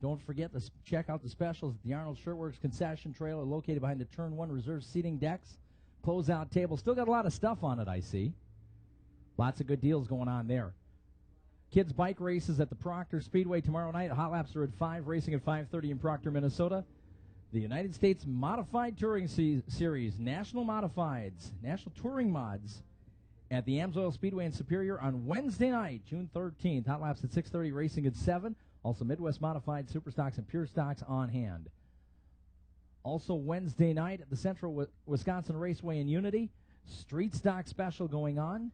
Don't forget to check out the specials at the Arnold Shirtworks concession trailer located behind the Turn 1 reserve seating decks. Closeout table. Still got a lot of stuff on it, I see. Lots of good deals going on there. Kids bike races at the Proctor Speedway tomorrow night. Hot laps are at 5, racing at 5:30 in Proctor, Minnesota. The United States Modified Touring Series, National Modifieds, National Touring Mods at the Amsoil Speedway in Superior on Wednesday night, June 13th. Hot laps at 6:30, racing at 7. Also Midwest Modified, Superstocks, and Pure Stocks on hand. Also Wednesday night at the Central Wisconsin Raceway in Unity, Street Stock Special going on.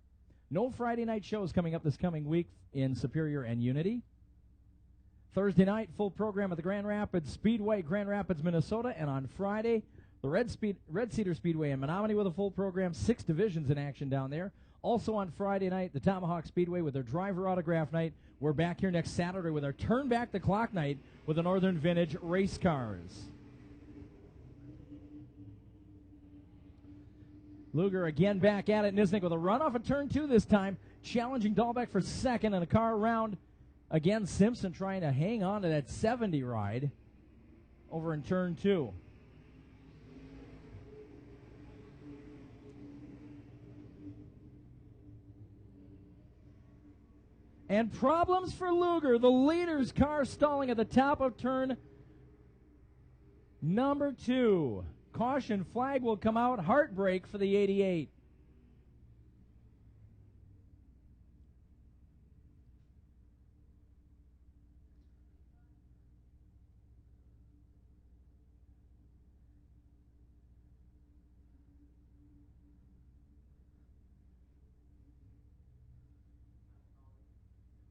No Friday night shows coming up this coming week in Superior and Unity. Thursday night, full program at the Grand Rapids Speedway, Grand Rapids, Minnesota. And on Friday, the Red Cedar Speedway in Menominee with a full program, 6 divisions in action down there. Also on Friday night, the Tomahawk Speedway with their driver autograph night. We're back here next Saturday with our Turn Back the Clock night with the Northern Vintage race cars. Luger again back at it. Nisnik with a run off of turn 2 this time, challenging Dahlbeck for second and a car around. Again, Simpson trying to hang on to that 70 ride over in turn 2. And problems for Luger. The leader's car stalling at the top of turn number 2. Caution flag will come out. Heartbreak for the 88.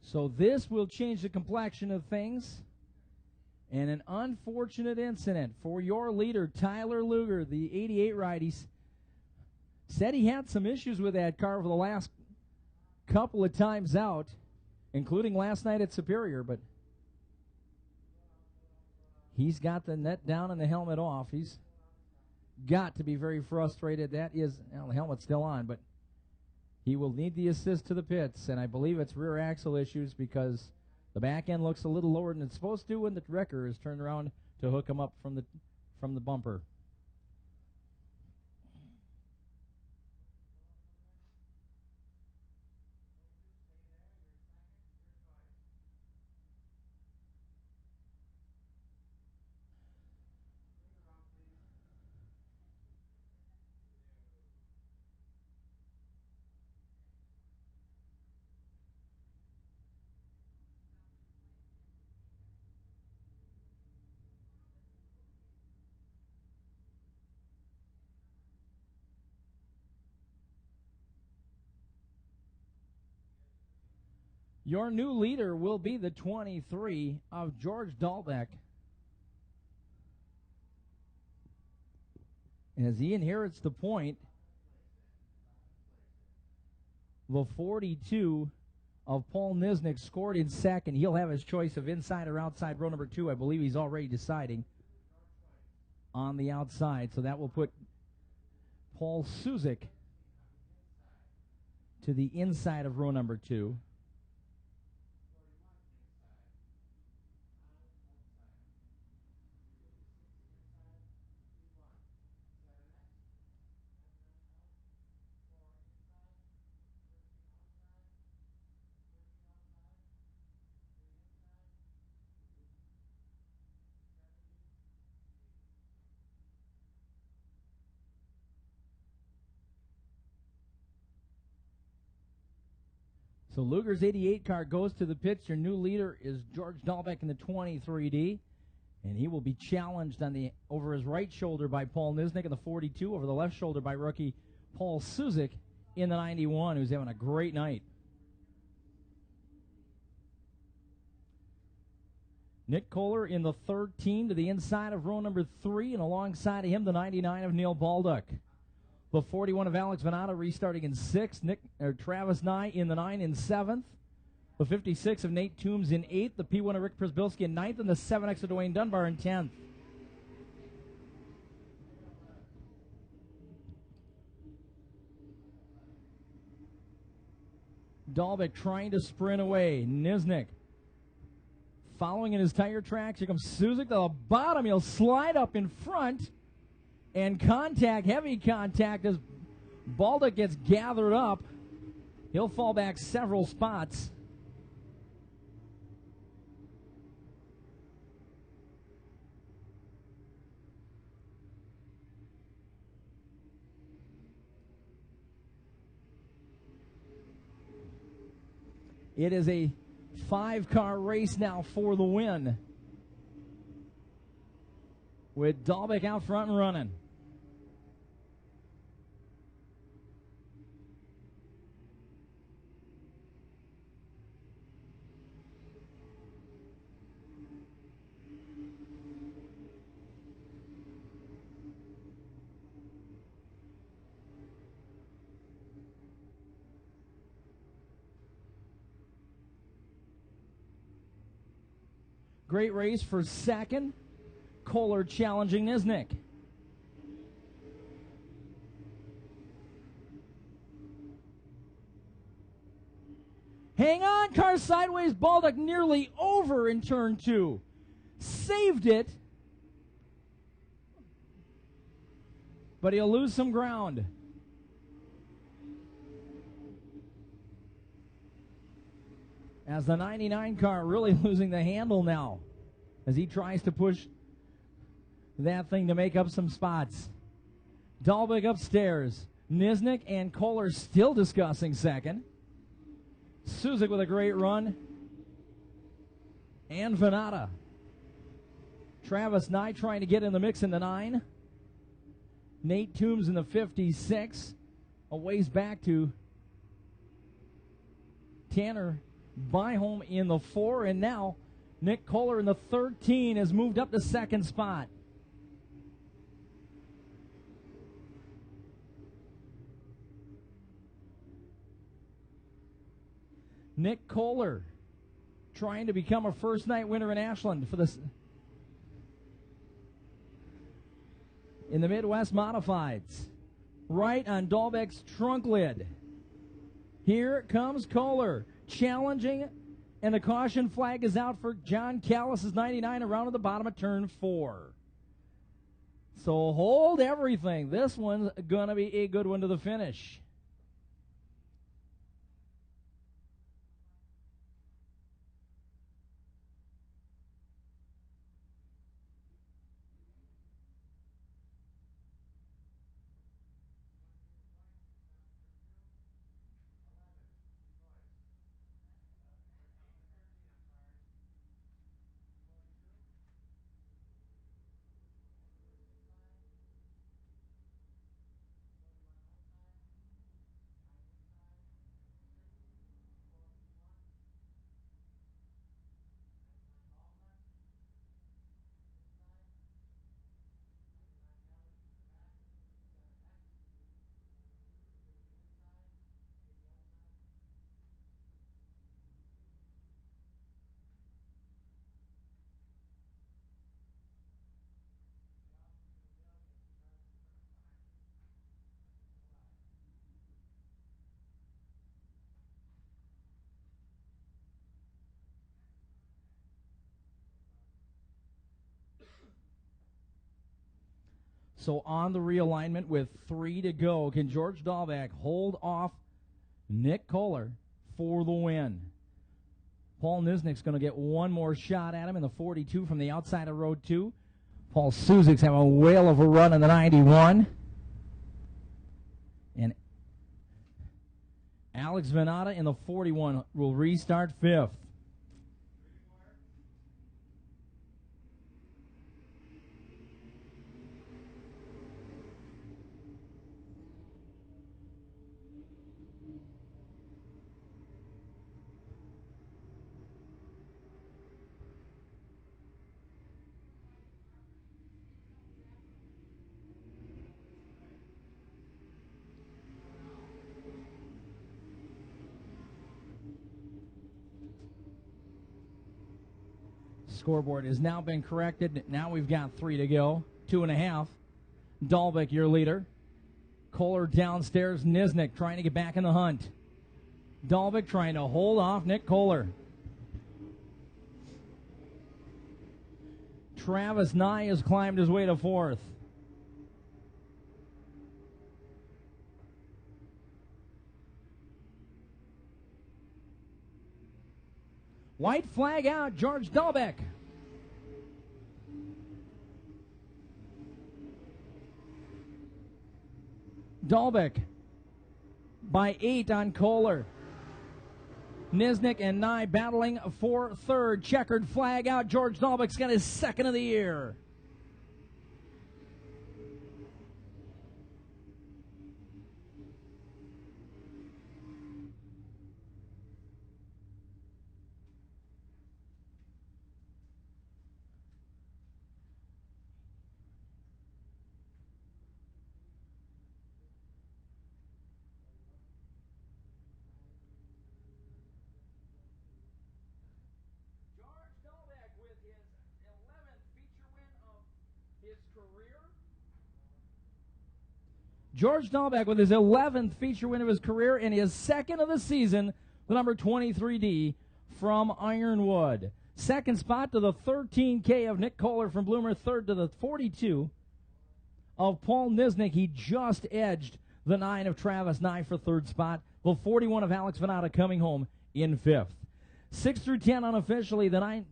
So this will change the complexion of things. And an unfortunate incident for your leader, Tyler Luger, the 88 ride. He said he had some issues with that car for the last couple of times out, including last night at Superior, but he's got the net down and the helmet off. He's got to be very frustrated. That is, well, the helmet's still on, but he will need the assist to the pits, and I believe it's rear axle issues because the back end looks a little lower than it's supposed to when the wrecker is turned around to hook him up from the bumper. Your new leader will be the 23 of George Dahlbeck, as he inherits the point. The 42 of Paul Nisnik scored in second. He'll have his choice of inside or outside row number 2. I believe he's already deciding on the outside, so that will put Paul Suzik to the inside of row number 2. So Luger's 88 car goes to the pits. Your new leader is George Dahlbeck in the 23D, and he will be challenged on over his right shoulder by Paul Nisnik in the 42, over the left shoulder by rookie Paul Suzik in the 91, who's having a great night. Nick Kohler in the 13 to the inside of row number 3, and alongside of him the 99 of Neil Baldock. The 41 of Alex Venata restarting in 6th. Travis Nye in the 9 in 7th. The 56 of Nate Toombs in 8th. The P1 of Rick Przbilski in 9th. And the 7X of Dwayne Dunbar in 10th. Dahlbeck trying to sprint away. Nisnik Following in his tire tracks, here comes Suzik to the bottom. He'll slide up in front, and contact, heavy contact, as Baldock gets gathered up. He'll fall back several spots. It is a 5-car race now for the win, with Dahlbeck out front and running. Great race for second. Kohler challenging Nisnik. Hang on, car sideways. Baldock nearly over in turn 2. Saved it, but he'll lose some ground. As the 99 car really losing the handle now, as he tries to push that thing to make up some spots. Dahlbeck upstairs. Nisnik and Kohler still discussing second. Suzik with a great run. And Venata. Travis Nye trying to get in the mix in the 9. Nate Toombs in the 56. A ways back to Tanner Byholm in the 4, and now Nick Kohler in the 13 has moved up to second spot. Nick Kohler trying to become a first night winner in Ashland for this in the Midwest Modifieds. Right on Dahlbeck's trunk lid. Here comes Kohler. Challenging, and the caution flag is out for John Callis' 99 around at the bottom of turn 4. So hold everything. This one's going to be a good one to the finish. So on the realignment with 3 to go, can George Dahlbeck hold off Nick Kohler for the win? Paul Nisnik's going to get one more shot at him in the 42 from the outside of road 2. Paul Suzik's having a whale of a run in the 91. And Alex Venata in the 41 will restart 5th. Scoreboard has now been corrected. Now we've got 3 to go. 2.5. Dahlbeck, your leader. Kohler downstairs. Nisnik trying to get back in the hunt. Dahlbeck trying to hold off Nick Kohler. Travis Nye has climbed his way to fourth. White flag out, George Dahlbeck. Dahlbeck by 8 on Kohler. Nisnik and Nye battling for third. Checkered flag out. George Dahlbeck's got his second of the year. George Dahlbeck with his 11th feature win of his career and his second of the season, the number 23D from Ironwood. Second spot to the 13K of Nick Kohler from Bloomer. Third to the 42 of Paul Nisnik. He just edged the 9 of Travis Nye for third spot. The 41 of Alex Venata coming home in fifth. 6 through 10 unofficially, the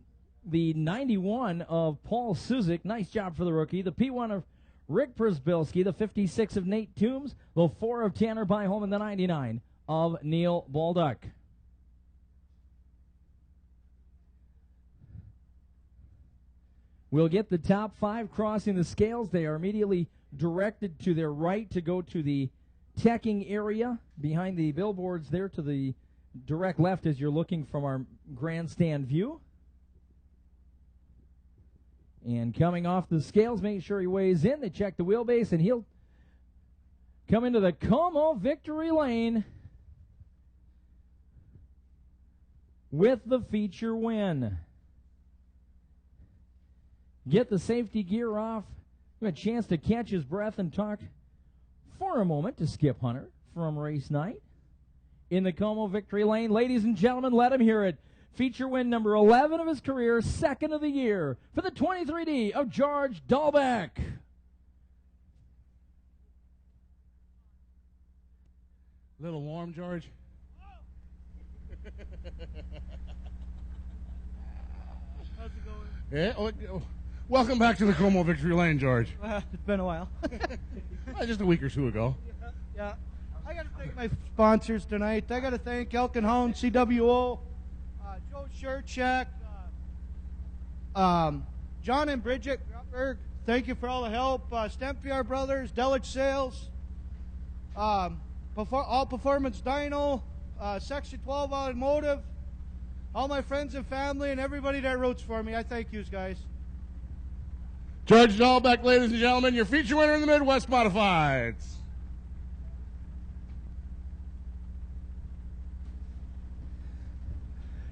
91 of Paul Suzik. Nice job for the rookie. The P1 of Rick Przbilski, the 56 of Nate Toombs, the 4 of Tanner Byholm, and the 99 of Neil Baldock. We'll get the top 5 crossing the scales. They are immediately directed to their right to go to the teching area behind the billboards there to the direct left as you're looking from our grandstand view. And coming off the scales, making sure he weighs in. They check the wheelbase, and he'll come into the Como victory lane with the feature win. Get the safety gear off. We have a chance to catch his breath and talk for a moment to Skip Hunter from race night in the Como victory lane. Ladies and gentlemen, let him hear it. Feature win number 11 of his career, second of the year for the 23D of George Dahlbeck. A little warm, George? How's it going? Yeah. Welcome back to the Como victory lane, George. It's been a while. Just a week or two ago. Yeah. I got to thank my sponsors tonight. I got to thank Elk and Hound, CWO, Joe Shirtcheck, John and Bridget Grubberg. Thank you for all the help. Stempiar Brothers, Delich Sales, All Performance Dyno, Section 12 Automotive, all my friends and family, and everybody that roots for me. I thank you guys. George Dahlbeck, ladies and gentlemen, your feature winner in the Midwest Modifieds.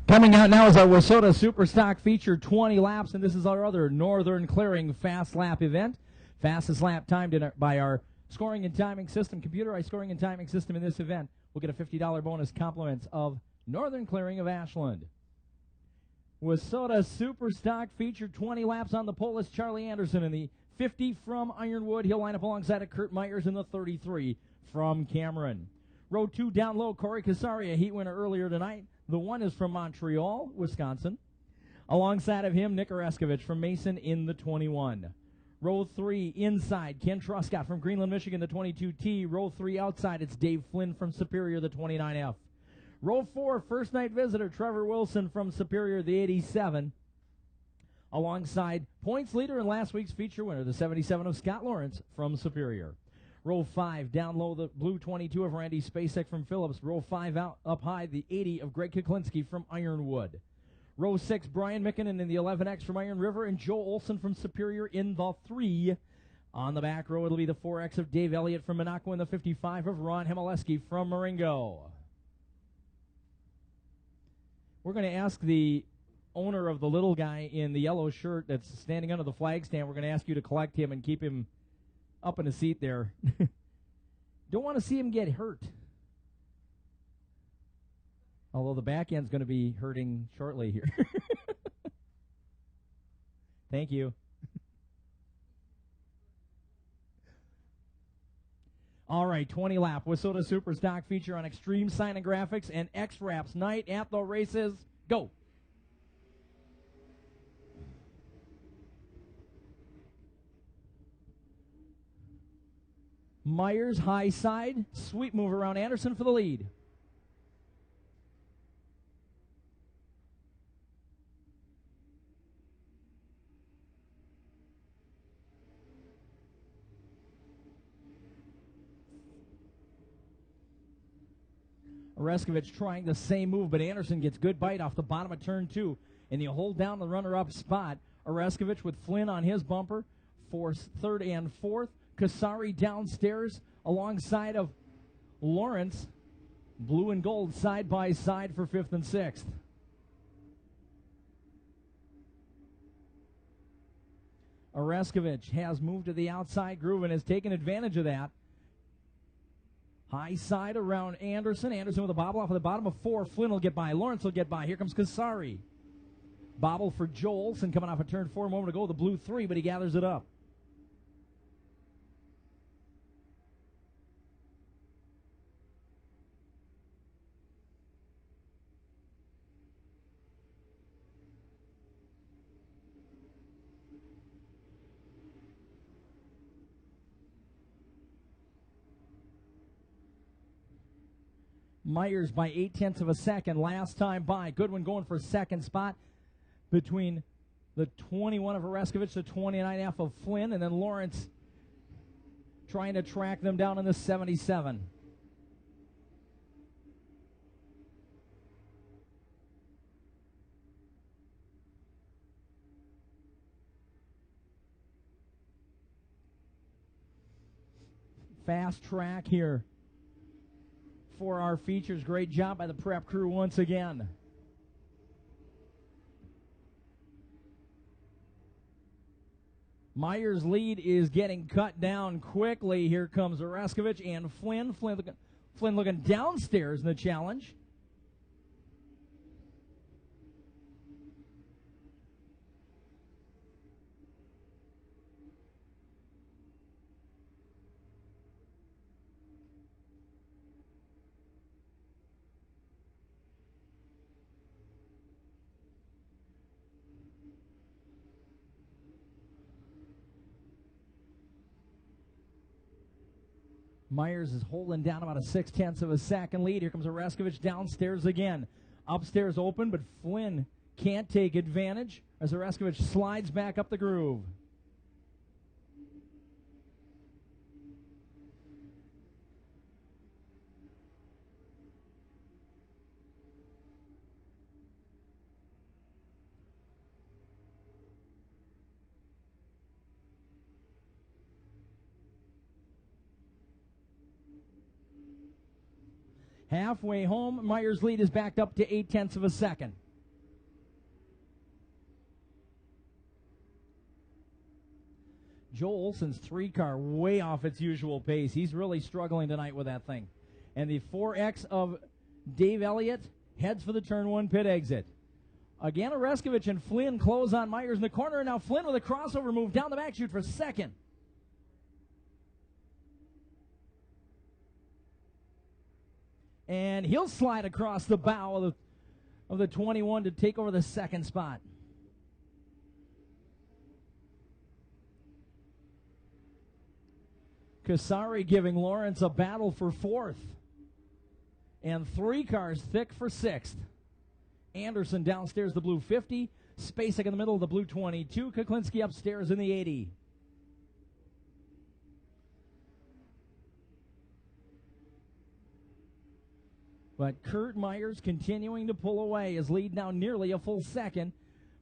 Coming out now is our Wissota Superstock feature, 20 laps, and this is our other Northern Clearing Fast Lap event. Fastest lap timed by our scoring and timing system, computerized scoring and timing system in this event. We'll get a $50 bonus compliments of Northern Clearing of Ashland. Wissota Superstock feature, 20 laps on the pole is Charlie Anderson in the 50 from Ironwood. He'll line up alongside of Kurt Myers in the 33 from Cameron. Row 2 down low, Corey Casaria, heat winner earlier tonight. The 1 is from Montreal, Wisconsin. Alongside of him, Nick Oreskovich from Mason in the 21. Row 3 inside, Ken Truscott from Greenland, Michigan, the 22T. Row 3 outside, it's Dave Flynn from Superior, the 29F. Row 4, first night visitor, Trevor Wilson from Superior, the 87. Alongside points leader and last week's feature winner, the 77 of Scott Lawrence from Superior. Row 5, down low, the blue 22 of Randy Spacek from Phillips. Row 5 out up high, the 80 of Greg Kuklinski from Ironwood. Row 6, Brian Mickinen in the 11X from Iron River, and Joe Olson from Superior in the 3. On the back row, it'll be the 4X of Dave Elliott from Minocqua and the 55 of Ron Hemaleski from Marengo. We're going to ask the owner of the little guy in the yellow shirt that's standing under the flag stand, we're going to ask you to collect him and keep him up in a seat there. Don't want to see him get hurt. Although the back end's going to be hurting shortly here. Thank you. All right, 20 lap Wissota Super Stock feature on Xtreme Sign and Graphics and X-Wraps night at the races. Go. Myers high side, sweep move around Anderson for the lead. Oreskovich trying the same move, but Anderson gets good bite off the bottom of turn 2, and you hold down the runner-up spot. Oreskovich with Flynn on his bumper for third and fourth. Kasari downstairs alongside of Lawrence. Blue and gold side by side for fifth and sixth. Oreskovich has moved to the outside groove and has taken advantage of that. High side around Anderson. Anderson with a bobble off of the bottom of 4. Flynn will get by. Lawrence will get by. Here comes Kasari. Bobble for Joelson coming off of turn 4 a moment ago. The blue 3, but he gathers it up. Myers by 0.8 of a second last time by. Goodwin going for second spot between the 21 of Oreskovich, the 29F of Flynn, and then Lawrence trying to track them down in the 77. Fast track here for our features. Great job by the prep crew once again. Myers' lead is getting cut down quickly. Here comes Oreskovich and Flynn. Flynn looking downstairs in the challenge. Myers is holding down about a 0.6 of a second lead. Here comes Oreskovich downstairs again. Upstairs open, but Flynn can't take advantage as Oreskovich slides back up the groove. Halfway home, Myers' lead is backed up to 0.8 of a second. Joel Olson's 3-car way off its usual pace. He's really struggling tonight with that thing. And the 4X of Dave Elliott heads for the turn 1 pit exit. Again, Oreskovich and Flynn close on Myers in the corner, and now Flynn with a crossover move down the back chute for second. And he'll slide across the bow of the 21 to take over the second spot. Kasari giving Lawrence a battle for fourth. And 3 cars thick for sixth. Anderson downstairs, the blue 50. Spacek in the middle of the blue 22. Kuklinski upstairs in the 80. But Kurt Myers continuing to pull away. His lead now nearly a full second.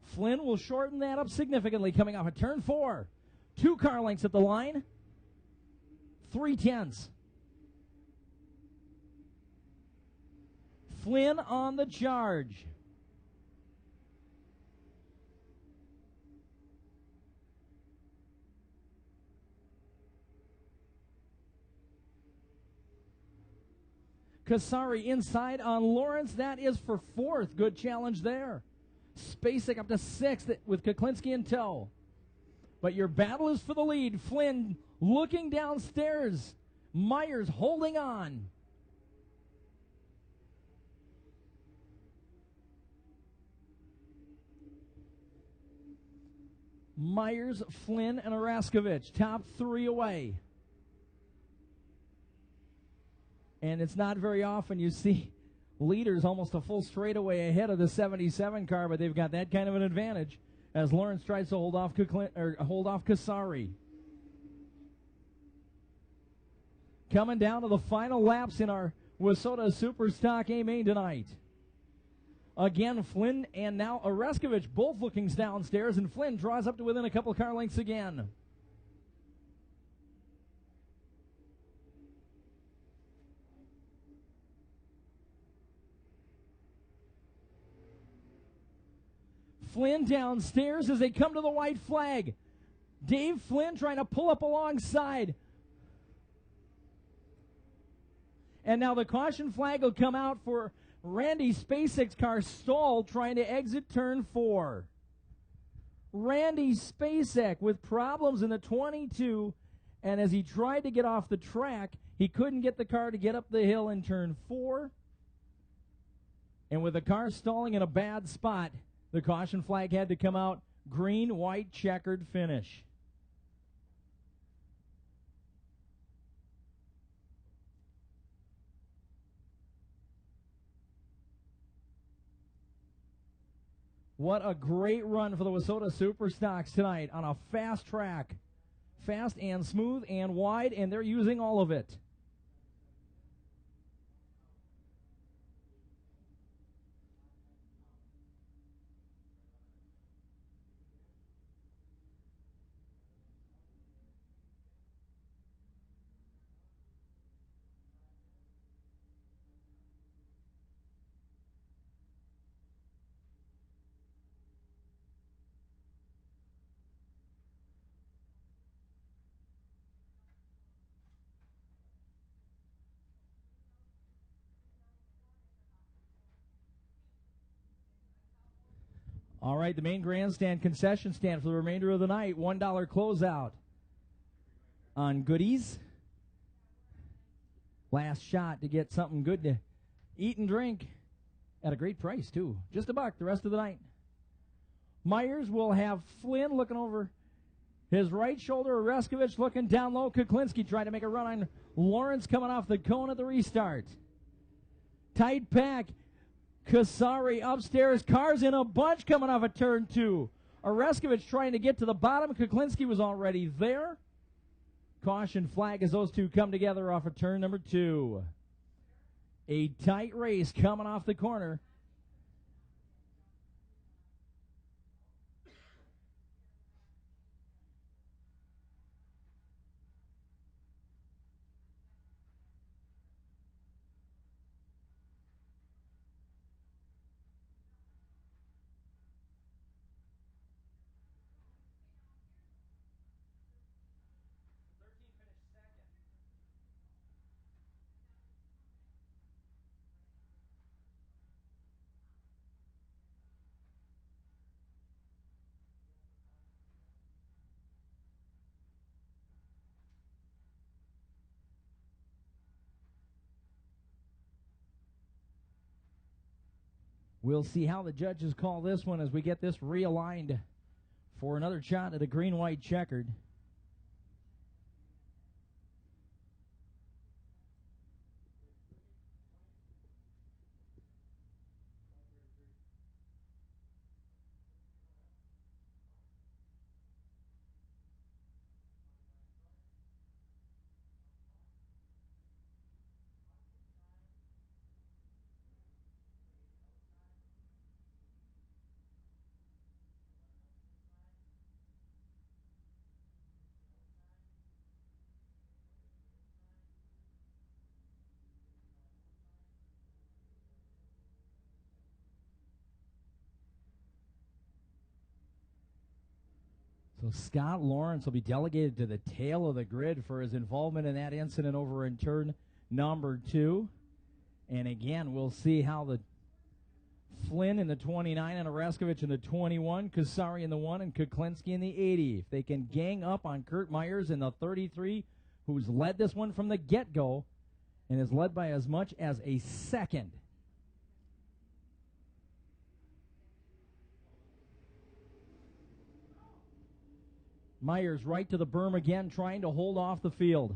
Flynn will shorten that up significantly coming off of turn 4. 2 car lengths at the line. 3/10. Flynn on the charge. Kasari inside on Lawrence. That is for fourth. Good challenge there. Spacek up to sixth with Kuklinski in tow. But your battle is for the lead. Flynn looking downstairs Myers holding on. Myers, Flynn, and Oreskevich, top three away. And it's not very often you see leaders almost a full straightaway ahead of the 77 car, but they've got that kind of an advantage as Lawrence tries to hold off Kasari. Coming down to the final laps in our Wissota Superstock A main tonight. Again, Flynn and now Oreskevich both looking downstairs, and Flynn draws up to within a couple car lengths again. Flynn downstairs as they come to the white flag. Dave Flynn trying to pull up alongside. And now the caution flag will come out for Randy Spacek's car stalled trying to exit turn 4. Randy Spacek with problems in the 22, and as he tried to get off the track, he couldn't get the car to get up the hill in turn 4. And with the car stalling in a bad spot, the caution flag had to come out. Green, white, checkered finish. What a great run for the Wissota Superstocks tonight on a fast track. Fast and smooth and wide, and they're using all of it. All right, the main grandstand concession stand for the remainder of the night. $1 closeout on goodies. Last shot to get something good to eat and drink at a great price, too. Just $1 the rest of the night. Myers will have Flynn looking over his right shoulder. Oreskevich looking down low. Kuklinski trying to make a run on Lawrence coming off the cone at the restart. Tight pack. Kasari upstairs, cars in a bunch coming off of turn 2. Oreskevich trying to get to the bottom. Kuklinski was already there. Caution flag as those two come together off of turn number 2. A tight race coming off the corner. We'll see how the judges call this one as we get this realigned for another shot at a green-white checkered. So Scott Lawrence will be delegated to the tail of the grid for his involvement in that incident over in turn number 2. And again, we'll see how the Flynn in the 29 and Oreskevich in the 21, Kasari in the 1, and Kuklinski in the 80. If they can gang up on Kurt Myers in the 33, who's led this one from the get-go and is led by as much as a second. Myers right to the berm again, trying to hold off the field.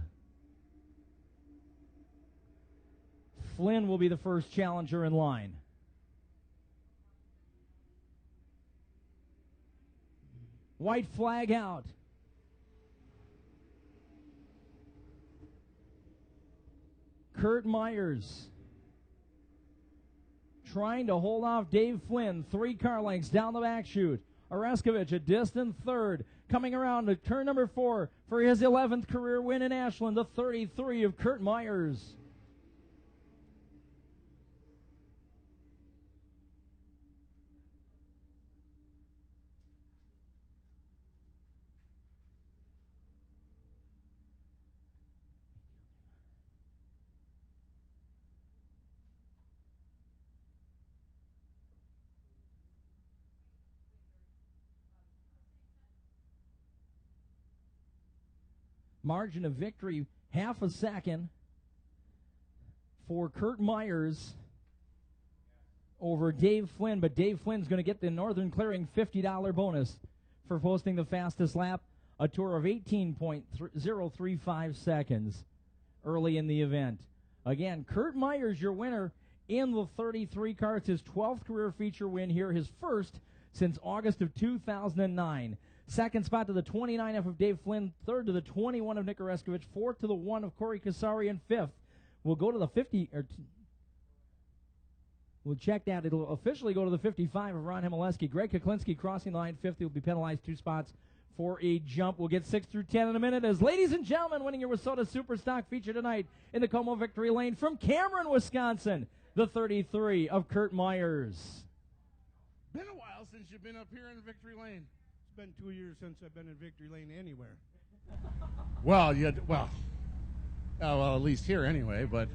Flynn will be the first challenger in line. White flag out. Kurt Myers trying to hold off Dave Flynn. 3 car lengths down the back chute. Oreskovich a distant third. Coming around to turn number 4 for his 11th career win in Ashland, the 33 of Kurt Myers. Margin of victory, half a second for Kurt Myers over Dave Flynn, but Dave Flynn's going to get the Northern Clearing $50 bonus for posting the fastest lap, a tour of 18.035 seconds early in the event. Again, Kurt Myers, your winner in the 33 car. It's his 12th career feature win here, his first since August of 2009. Second spot to the 29F of Dave Flynn. Third to the 21 of Nick Oreskovich. Fourth to the 1 of Corey Kasari. And fifth will go to the 50. We'll check that. It'll officially go to the 55 of Ron Hemileski. Greg Kuklinski crossing the line 50 will be penalized 2 spots for a jump. We'll get 6 through 10 in a minute. As ladies and gentlemen, winning your Wissota Superstock feature tonight in the Como Victory Lane from Cameron, Wisconsin, the 33 of Kurt Myers. Been a while since you've been up here in Victory Lane. It's been 2 years since I've been in Victory Lane anywhere. Well, at least here anyway, but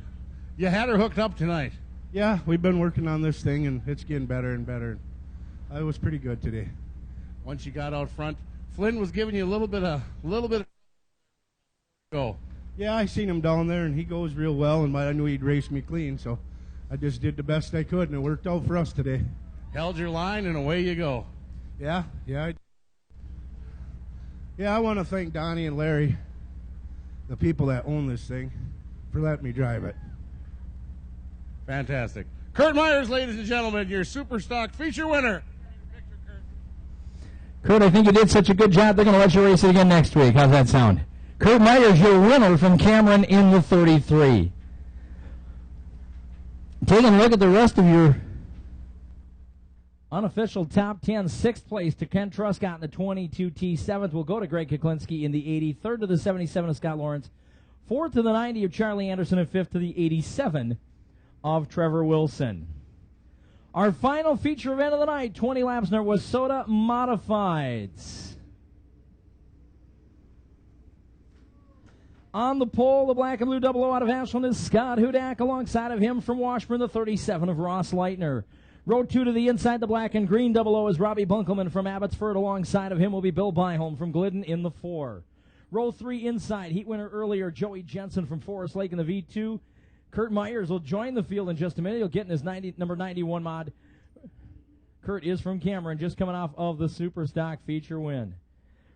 you had her hooked up tonight. Yeah, we've been working on this thing, and it's getting better and better. I was pretty good today. Once you got out front, Flynn was giving you a little bit of go. Yeah, I seen him down there, and he goes real well, and I knew he'd race me clean, so I just did the best I could, and it worked out for us today. Held your line, and away you go. Yeah, I want to thank Donnie and Larry, the people that own this thing, for letting me drive it. Fantastic. Kurt Myers, ladies and gentlemen, your Superstock feature winner. Kurt, I think you did such a good job, they're going to let you race it again next week. How's that sound? Kurt Myers, your winner from Cameron in the 33. Taking a look at the rest of your unofficial top 10. 6th place to Ken Truscott in the 22T. 7th will go to Greg Kuklinski in the 80. 3rd to the 77 of Scott Lawrence. 4th to the 90 of Charlie Anderson. And 5th to the 87 of Trevor Wilson. Our final feature event of the night, 20 laps in our Wissota Modifieds. On the pole, the black and blue 00 out of Ashland is Scott Hudak. Alongside of him from Washburn, the 37 of Ross Leitner. Row 2 to the inside, the black and green 00 is Robbie Bunkelman from Abbotsford. Alongside of him will be Bill Byholm from Glidden in the 4. Row 3 inside, heat winner earlier, Joey Jensen from Forest Lake in the V2. Kurt Myers will join the field in just a minute. He'll get in his number 91 mod. Kurt is from Cameron, just coming off of the Superstock feature win.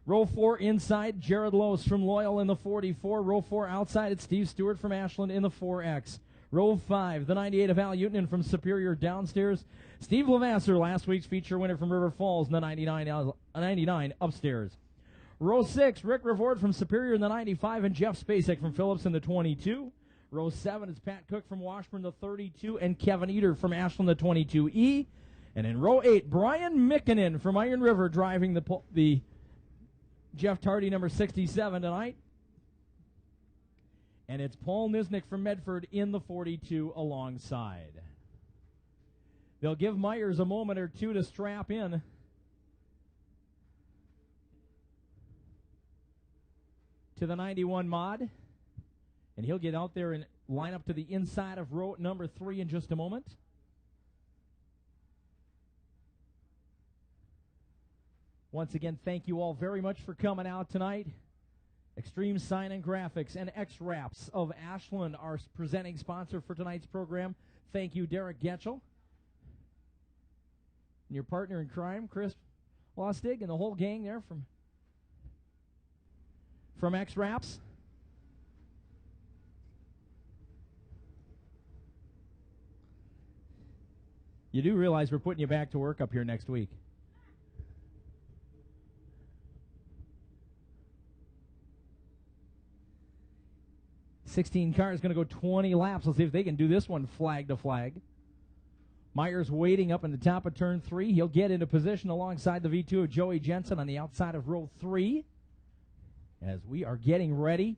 Row 4 inside, Jared Lose from Loyal in the 44. Row 4 outside, it's Steve Stewart from Ashland in the 4X. Row 5, the 98 of Al Utanen from Superior downstairs. Steve Levasseur, last week's feature winner from River Falls in the 99 upstairs. Row 6, Rick Revord from Superior in the 95 and Jeff Spacek from Phillips in the 22. Row 7 is Pat Cook from Washburn, the 32, and Kevin Eater from Ashland, the 22E. And in row 8, Brian Mikkonen from Iron River driving the Jeff Tardy number 67 tonight. And it's Paul Nisnik from Medford in the 42 alongside. They'll give Myers a moment or two to strap in. To the 91 mod. And he'll get out there and line up to the inside of row number 3 in just a moment. Once again, thank you all very much for coming out tonight. Xtreme Sign and Graphics and X-Wraps of Ashland, our presenting sponsor for tonight's program. Thank you, Derek Getchell. And your partner in crime, Chris Lustig, and the whole gang there from X-Wraps. You do realize we're putting you back to work up here next week. $16 cars going to go 20 laps. Let's see if they can do this one flag to flag. Myers waiting up in the top of turn 3. He'll get into position alongside the V2 of Joey Jensen on the outside of row 3 as we are getting ready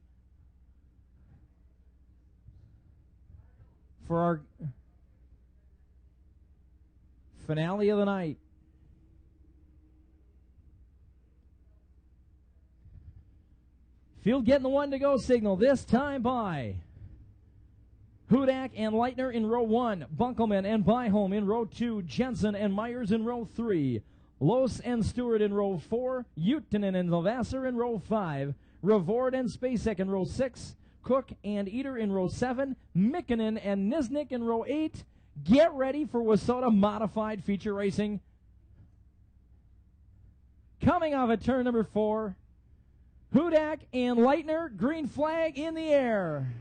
for our finale of the night. Field getting the 1 to go signal, this time by Hudak and Leitner in row 1, Bunkelman and Byholm in row 2, Jensen and Myers in row 3, Los and Stewart in row 4, Utanen and Lavasser in row 5, Revord and Spacek in row 6, Cook and Eater in row 7, Mikkonen and Nisnik in row 8. Get ready for Wasota Modified Feature Racing. Coming off at turn number 4, Hudak and Leitner, green flag in the air.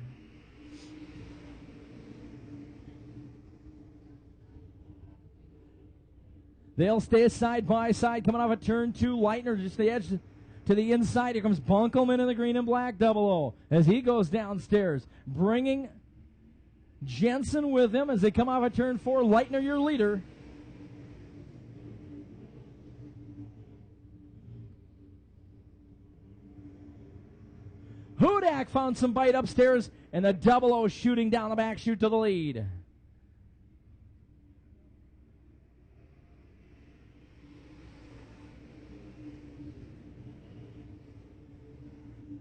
They'll stay side by side coming off a turn 2. Leitner just the edge to the inside. Here comes Bunkelman in the green and black 00 as he goes downstairs, bringing Jensen with him as they come off a turn 4. Leitner, your leader. Hudak found some bite upstairs, and the 00 shooting down the back chute to the lead.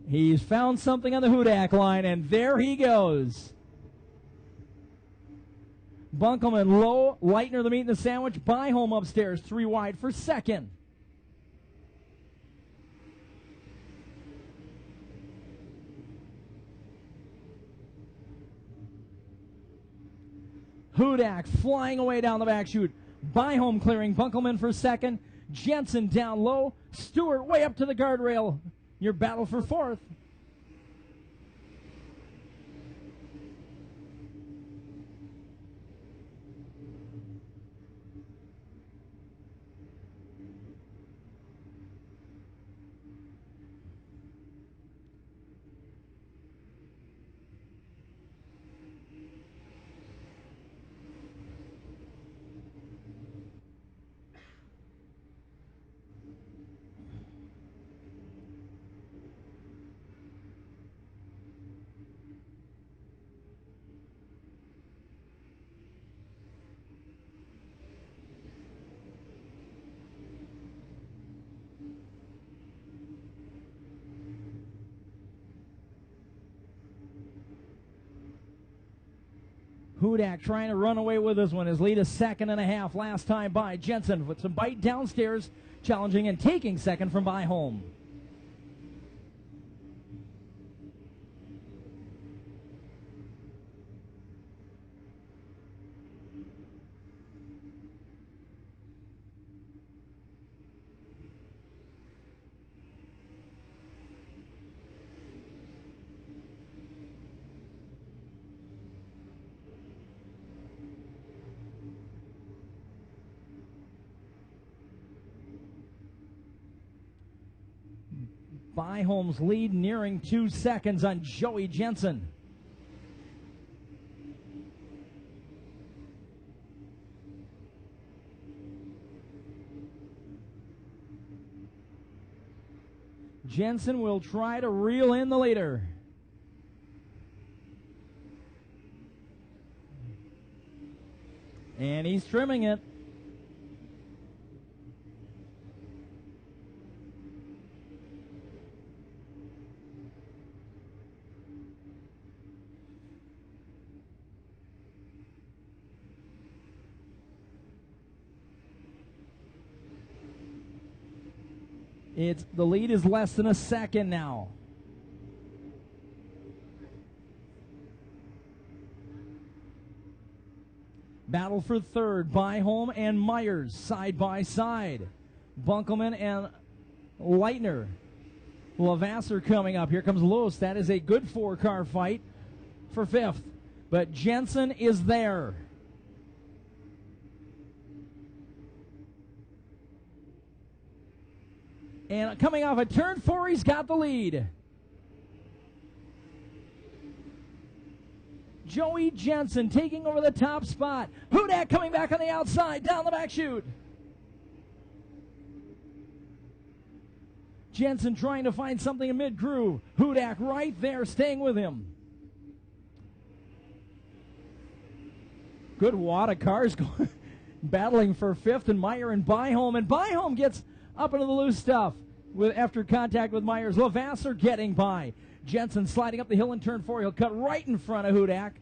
He's found something on the Hudak line, and there he goes. Bunkelman low, Leitner the meat and the sandwich, Byholm upstairs, 3 wide for second. Hudak flying away down the back chute. Byholm clearing Bunkelman for second. Jensen down low. Stewart way up to the guardrail. Your battle for fourth. Hudak trying to run away with this one. His lead is 2.5 last time by Jensen with some bite downstairs, challenging and taking second from Byholm. Byholm's lead nearing 2 seconds on Joey Jensen. Jensen will try to reel in the leader. And he's trimming it. The lead is less than a second now. Battle for third. Byholm and Myers side by side. Bunkelman and Leitner. Lavasser coming up. Here comes Lewis. That is a good 4-car fight for fifth. But Jensen is there. And coming off a turn 4, he's got the lead. Joey Jensen taking over the top spot. Hudak coming back on the outside, down the back chute. Jensen trying to find something in mid-groove. Hudak right there, staying with him. Good wad of cars going, battling for fifth, and Meyer and Byholm gets up into the loose stuff after contact with Myers. Lavasser getting by. Jensen sliding up the hill in turn 4. He'll cut right in front of Hudak.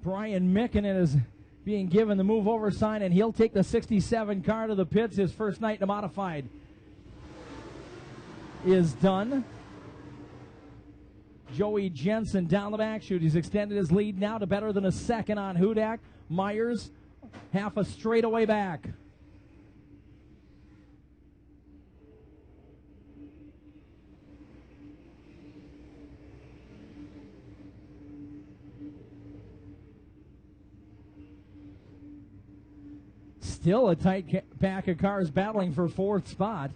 Brian Mickinen is being given the move over sign, and he'll take the 67 car to the pits. His first night in a modified is done. Joey Jensen down the back chute. He's extended his lead now to better than a second on Hudak. Myers, half a straightaway back. Still a tight pack of cars battling for fourth spot.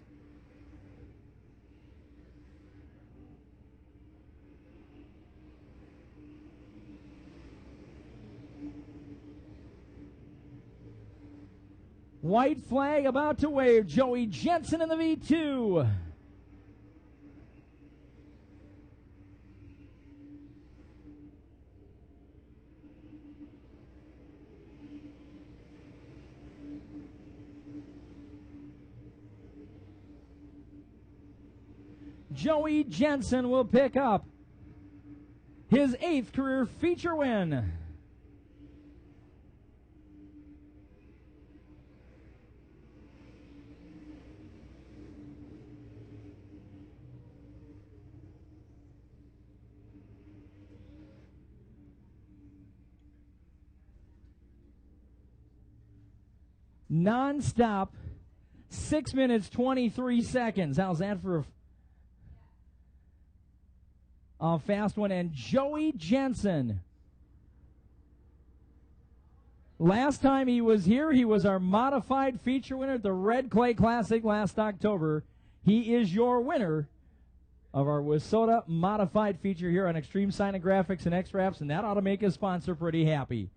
White flag about to wave. Joey Jensen in the V2. Joey Jensen will pick up his 8th career feature win. Non-stop, 6 minutes, 23 seconds. How's that for a fast one? And Joey Jensen, last time he was here, he was our modified feature winner at the Red Clay Classic last October. He is your winner of our Wissota modified feature here on Xtreme Sign and Graphics and X-Wraps, and that ought to make his sponsor pretty happy.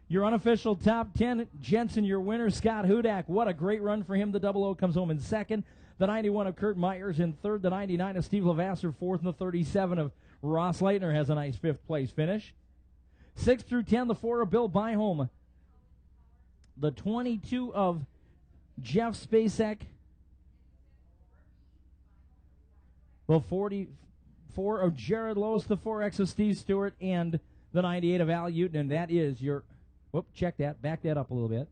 Your unofficial top 10, Jensen, your winner. Scott Hudak, what a great run for him. The 00 comes home in second. The 91 of Kurt Myers in third. The 99 of Steve Lavasser fourth. And the 37 of Ross Leitner has a nice fifth place finish. 6 through 10, the 4 of Bill Byholm. The 22 of Jeff Spacek. The 44 of Jared Lose. The 4X of Steve Stewart. And the 98 of Al Uton. And that is your... Whoop, check that. Back that up a little bit.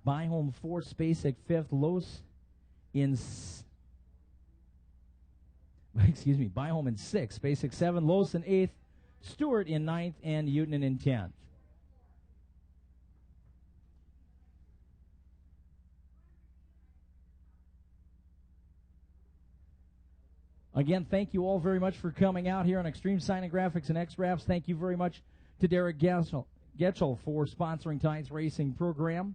Byholm 4th, Spacek 5th, Lose in... Excuse me, Byholm in 6th, Spacek 7th, Lose in 8th, Stewart in 9th, and Uton in 10th. Again, thank you all very much for coming out here on Xtreme Sign and Graphics and X-Wraps. Thank you very much to Derek Getchell for sponsoring tonight's racing program.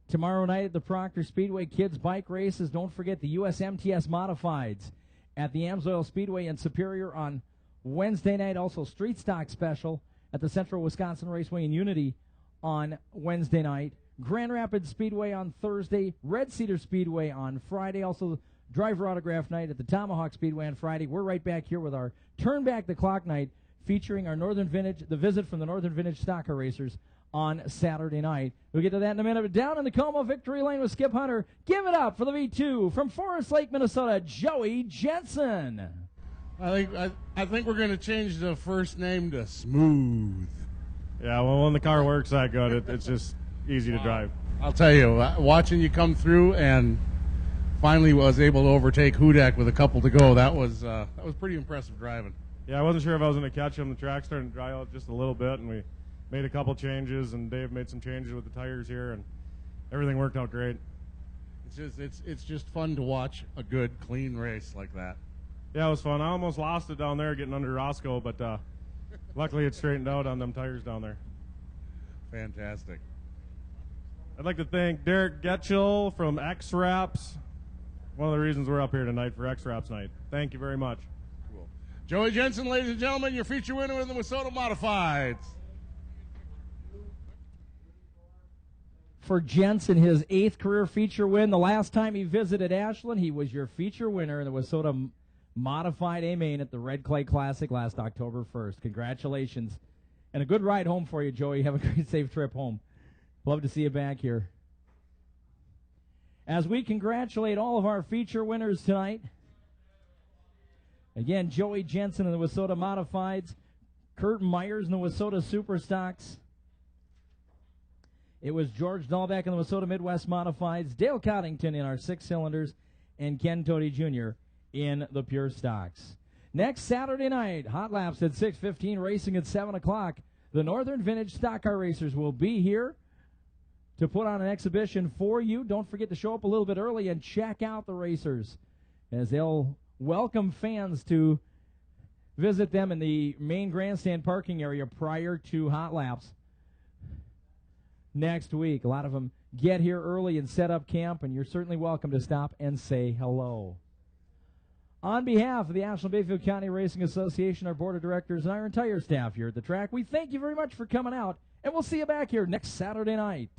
Tomorrow night at the Proctor Speedway Kids Bike Races, don't forget the USMTS Modifieds at the Amsoil Speedway in Superior on Wednesday night. Also, Street Stock Special at the Central Wisconsin Raceway in Unity on Wednesday night. Grand Rapids Speedway on Thursday, Red Cedar Speedway on Friday, also driver autograph night at the Tomahawk Speedway on Friday. We're right back here with our Turn Back the Clock night featuring our Northern Vintage, the visit from the Northern Vintage Stocker Racers on Saturday night. We'll get to that in a minute. But down in the Como victory lane with Skip Hunter, give it up for the V2 from Forest Lake, Minnesota, Joey Jensen. I think we're going to change the first name to Smooth. Yeah, well, when the car works that good, it's just easy to drive. I'll tell you, watching you come through and finally was able to overtake Hudak with a couple to go, that was pretty impressive driving. Yeah, I wasn't sure if I was going to catch him. The track started to dry out just a little bit, and we made a couple changes, and Dave made some changes with the tires here, and everything worked out great. It's just fun to watch a good, clean race like that. Yeah, it was fun. I almost lost it down there getting under Roscoe, but luckily it straightened out on them tires down there. Fantastic. I'd like to thank Derek Getchell from X-Wraps. One of the reasons we're up here tonight for X-Wraps night. Thank you very much. Cool. Joey Jensen, ladies and gentlemen, your feature winner in the Minnesota Modifieds. For Jensen, his 8th career feature win. The last time he visited Ashland, he was your feature winner in the Minnesota Modified A-Main at the Red Clay Classic last October 1st. Congratulations. And a good ride home for you, Joey. Have a great, safe trip home. Love to see you back here. As we congratulate all of our feature winners tonight, again, Joey Jensen in the Minnesota Modifieds, Kurt Myers in the Minnesota Superstocks. It was George Dahlbeck in the Minnesota Midwest Modifieds, Dale Coddington in our 6 cylinders, and Ken Tody Jr. in the Pure Stocks. Next Saturday night, hot laps at 6:15, racing at 7 o'clock. The Northern Vintage Stock Car Racers will be here to put on an exhibition for you. Don't forget to show up a little bit early and check out the racers, as they'll welcome fans to visit them in the main grandstand parking area prior to hot laps next week. A lot of them get here early and set up camp, and you're certainly welcome to stop and say hello. On behalf of the Ashland Bayfield County Racing Association, our board of directors, and our entire staff here at the track, we thank you very much for coming out, and we'll see you back here next Saturday night.